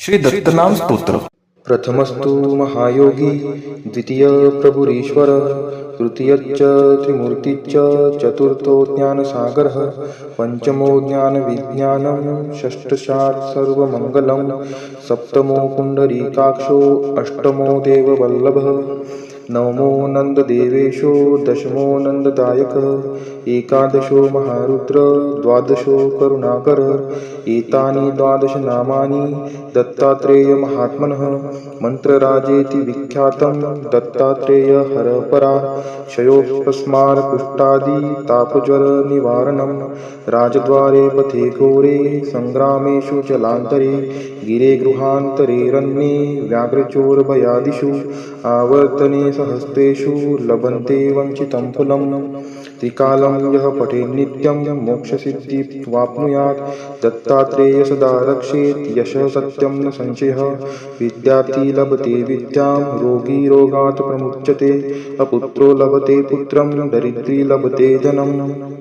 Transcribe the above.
श्री दत्तनाम स्तोत्र। प्रथमस्तु महायोगी, द्वितीय प्रभुरीश्वर, तृतीयच्च त्रिमूर्तिच्च, चतुर्थो ज्ञानसागरः, पंचमो ज्ञानविज्ञानं, षष्ठशात् सर्वमङ्गलं, सप्तमो पुण्डरीकाक्षो, अष्टमो देववल्लभः, नवमो नन्ददेवेशो, दशमो नन्ददायकः, एकादशो महारुद्र, द्वादशो करुणाकर। एतानि द्वादशनामानि दत्तात्रेयमहात्मनः। मन्त्रराजेति विख्यातं दत्तात्रेय हरपरा, क्षयोपस्मारकुष्ठादि तापज्वरनिवारणं, राजद्वारे पथे घोरे सङ्ग्रामेषु जलान्तरे, गिरे गृहान्तरेरण्ये व्याघ्रचोरभयादिषु, आवर्तने सहस्रेषु लभन्ते वञ्चितं फलम्। त्रिकालं यः पठेन्नित्यं मोक्षसिद्धिमवाप्नुयात्। दत्तात्रेय सदा रक्षेत् यशः सत्यं न संशयः। विद्यार्थी लभते विद्यां, रोगी रोगात् प्रमुच्यते, अपुत्रो लभते पुत्रं, दरिद्री लभते धनम्।